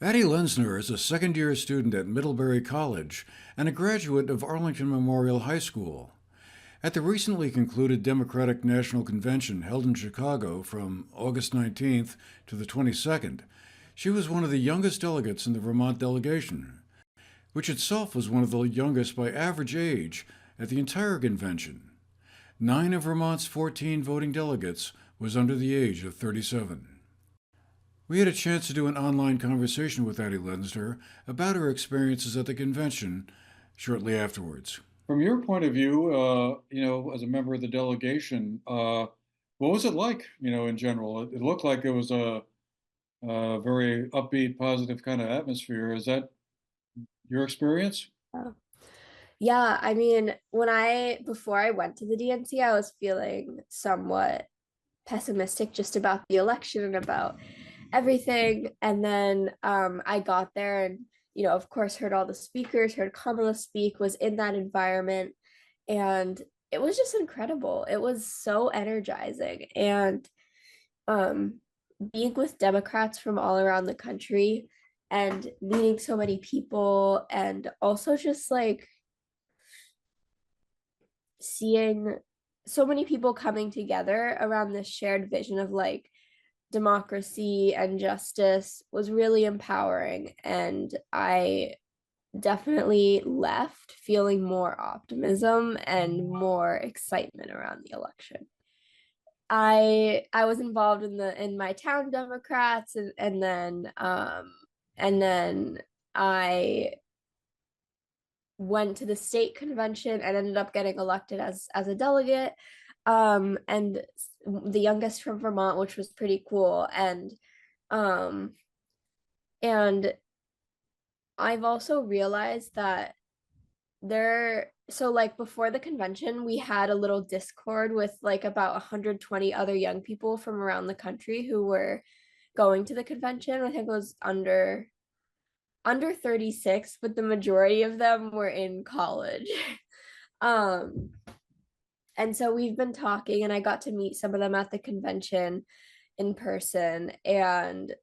Addie Lentzner is a second-year student at Middlebury College and a graduate of Arlington Memorial High School. At the recently concluded Democratic National Convention held in Chicago from August 19th to the 22nd, she was one of the youngest delegates in the Vermont delegation, which itself was one of the youngest by average age at the entire convention. 9 of Vermont's 14 voting delegates was under the age of 37. We had a chance to do an online conversation with Addie Lentzner about her experiences at the convention shortly afterwards. From your point of view, as a member of the delegation, what was it like, in general? It looked like it was a very upbeat, positive kind of atmosphere. Is that your experience? Oh. Yeah, I mean, before I went to the DNC, I was feeling somewhat pessimistic just about the election and about everything. And then I got there and, of course, heard all the speakers, heard Kamala speak, was in that environment. And it was just incredible. It was so energizing. And um, being with Democrats from all around the country and meeting so many people and also just like seeing so many people coming together around this shared vision of like democracy and justice was really empowering. And I definitely left feeling more optimism and more excitement around the election. I was involved in my town Democrats and then I went to the state convention and ended up getting elected as a delegate, and the youngest from Vermont, which was pretty cool. Um and I've also realized that so like before the convention we had a little Discord with like about 120 other young people from around the country who were going to the convention. I think it was under 36, but the majority of them were in college. um and so we've been talking, and I got to meet some of them at the convention in person, and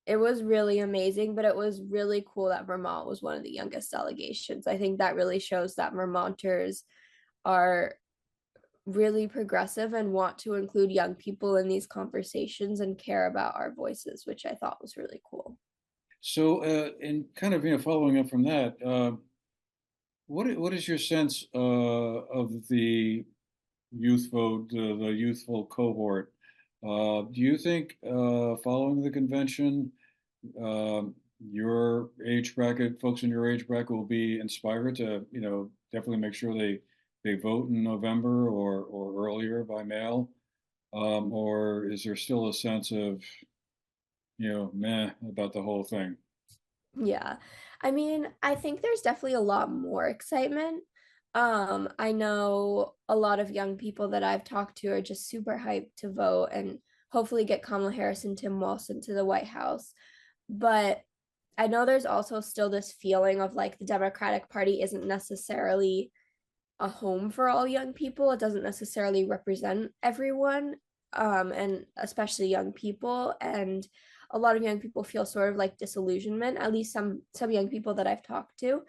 it was really amazing. But it was really cool that Vermont was one of the youngest delegations. I think that really shows that Vermonters are really progressive and want to include young people in these conversations and care about our voices, which I thought was really cool. So, and kind of, following up from that, what is your sense of the youth vote, the youthful cohort? Do you think following the convention, your age bracket, folks in your age bracket will be inspired to, definitely make sure they vote in November or earlier by mail? Or is there still a sense of, meh about the whole thing? Yeah. I mean, I think there's definitely a lot more excitement. I know a lot of young people that I've talked to are just super hyped to vote and hopefully get Kamala Harris and Tim Walz into the White House. But I know there's also still this feeling of like the Democratic Party isn't necessarily a home for all young people. It doesn't necessarily represent everyone, and especially young people. And a lot of young people feel sort of like disillusionment, at least some young people that I've talked to.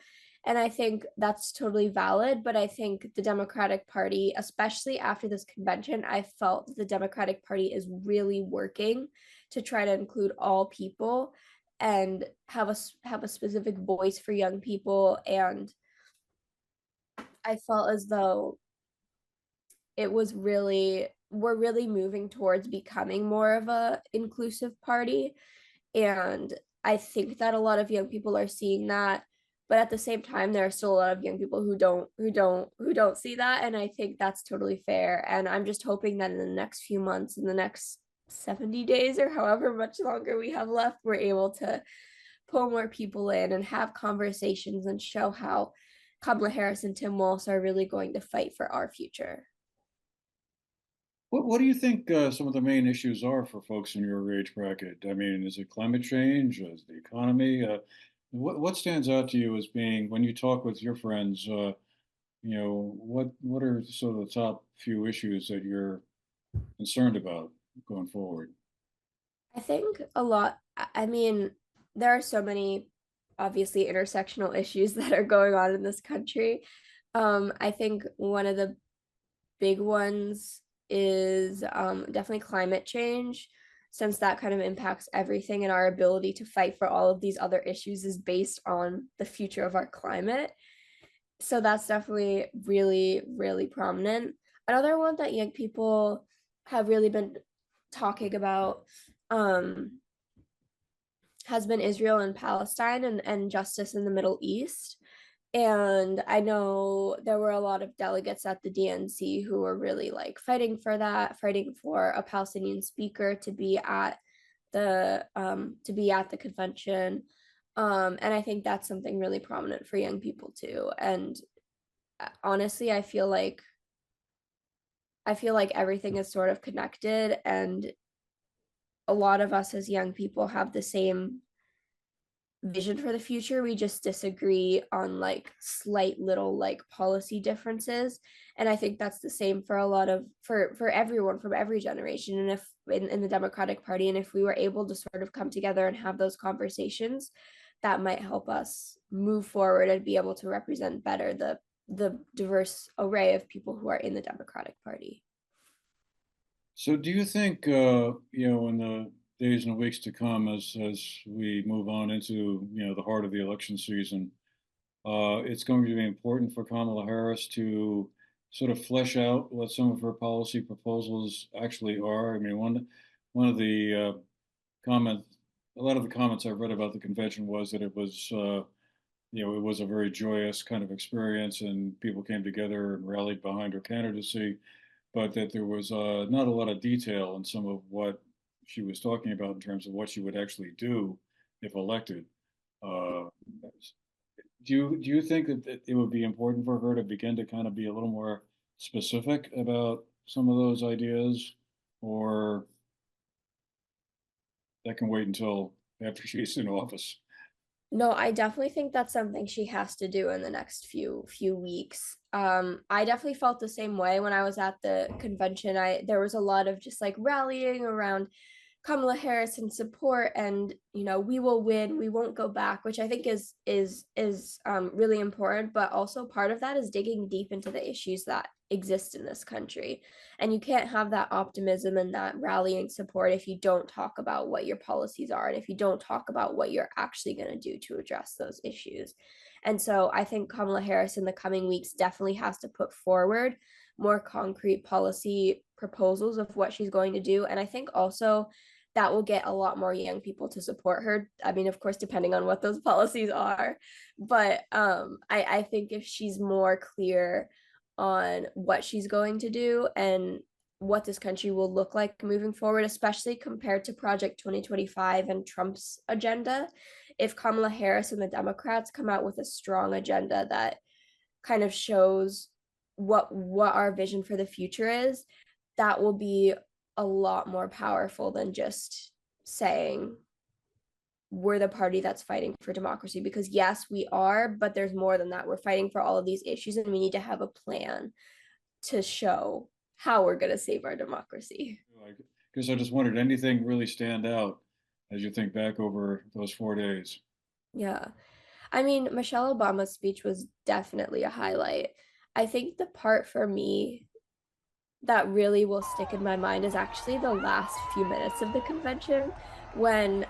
And I think that's totally valid. But I think the Democratic Party, especially after this convention, I felt that the Democratic Party is really working to try to include all people and have a specific voice for young people. And I felt as though we're really moving towards becoming more of a inclusive party. And I think that a lot of young people are seeing that, but at the same time there are still a lot of young people who don't see that. And I think that's totally fair. And I'm just hoping that in the next few months, in the next 70 days or however much longer we have left, we're able to pull more people in and have conversations and show how Kamala Harris and Tim Walz are really going to fight for our future. What do you think some of the main issues are for folks in your age bracket? I mean, is it climate change? Is it the economy? What stands out to you as being when you talk with your friends? What are sort of the top few issues that you're concerned about going forward? I think a lot, I mean, there are so many obviously intersectional issues that are going on in this country. I think one of the big ones is definitely climate change, since that kind of impacts everything, and our ability to fight for all of these other issues is based on the future of our climate. So that's definitely really, really prominent. Another one that young people have really been talking about has been Israel and Palestine, and justice in the Middle East. And I know there were a lot of delegates at the DNC who were really like fighting for that, fighting for a Palestinian speaker to be at the convention. And I think that's something really prominent for young people too. And honestly, I feel like everything is sort of connected, and a lot of us as young people have the same vision for the future. We just disagree on like slight little like policy differences. And I think that's the same for a lot of for everyone from every generation. And if in the Democratic Party, and if we were able to sort of come together and have those conversations, that might help us move forward and be able to represent better the diverse array of people who are in the Democratic Party. So do you think, in the days and weeks to come, as we move on into, the heart of the election season, it's going to be important for Kamala Harris to sort of flesh out what some of her policy proposals actually are? I mean, one of the comments, a lot of the comments I've read about the convention was that it was, it was a very joyous kind of experience, and people came together and rallied behind her candidacy, but that there was not a lot of detail in some of what she was talking about in terms of what she would actually do if elected. Uh, do you think that it would be important for her to begin to kind of be a little more specific about some of those ideas, or that can wait until after she's in office? No, I definitely think that's something she has to do in the next few weeks. I definitely felt the same way when I was at the convention. There was a lot of just like rallying around Kamala Harris and support, and we will win, we won't go back, which I think is really important. But also part of that is digging deep into the issues that exist in this country, and you can't have that optimism and that rallying support if you don't talk about what your policies are, and if you don't talk about what you're actually going to do to address those issues. And so I think Kamala Harris in the coming weeks definitely has to put forward more concrete policy proposals of what she's going to do. And I think also that will get a lot more young people to support her. I mean, of course, depending on what those policies are. But I think if she's more clear on what she's going to do and what this country will look like moving forward, especially compared to Project 2025 and Trump's agenda, if Kamala Harris and the Democrats come out with a strong agenda that kind of shows what our vision for the future is, that will be a lot more powerful than just saying we're the party that's fighting for democracy. Because yes, we are, but there's more than that. We're fighting for all of these issues, and we need to have a plan to show how we're going to save our democracy. I guess I just wondered, anything really stand out as you think back over those 4 days? Yeah. I mean, Michelle Obama's speech was definitely a highlight. I think the part for me that really will stick in my mind is actually the last few minutes of the convention, when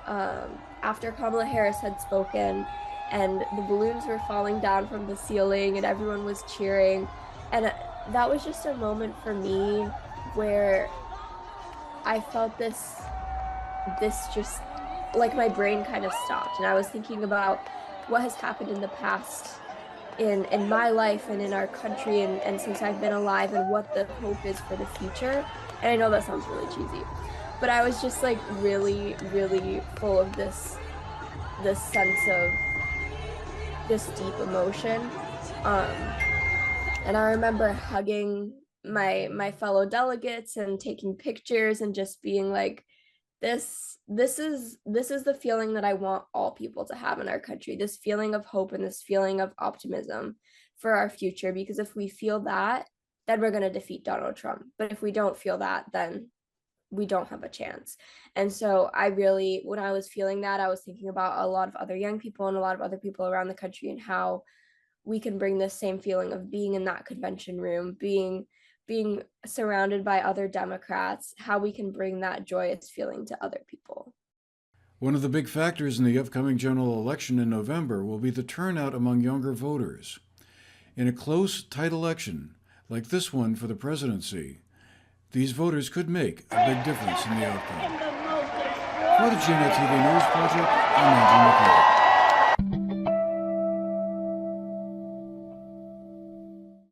after Kamala Harris had spoken and the balloons were falling down from the ceiling and everyone was cheering. And that was just a moment for me where I felt this just like my brain kind of stopped, and I was thinking about what has happened in the past in my life and in our country, and since I've been alive, and what the hope is for the future. And I know that sounds really cheesy, but I was just like really, really full of this sense of this deep emotion. Um, and I remember hugging my fellow delegates and taking pictures and just being like, this is the feeling that I want all people to have in our country, this feeling of hope and this feeling of optimism for our future. Because if we feel that, then we're going to defeat Donald Trump. But if we don't feel that, then we don't have a chance. And so I really, when I was feeling that, I was thinking about a lot of other young people and a lot of other people around the country, and how we can bring this same feeling of being in that convention room, being surrounded by other Democrats, how we can bring that joyous feeling to other people. One of the big factors in the upcoming general election in November will be the turnout among younger voters. In a close, tight election, like this one for the presidency, these voters could make a big difference in the outcome. For the GNAT-TV News Project, I'm Andrew McCullough.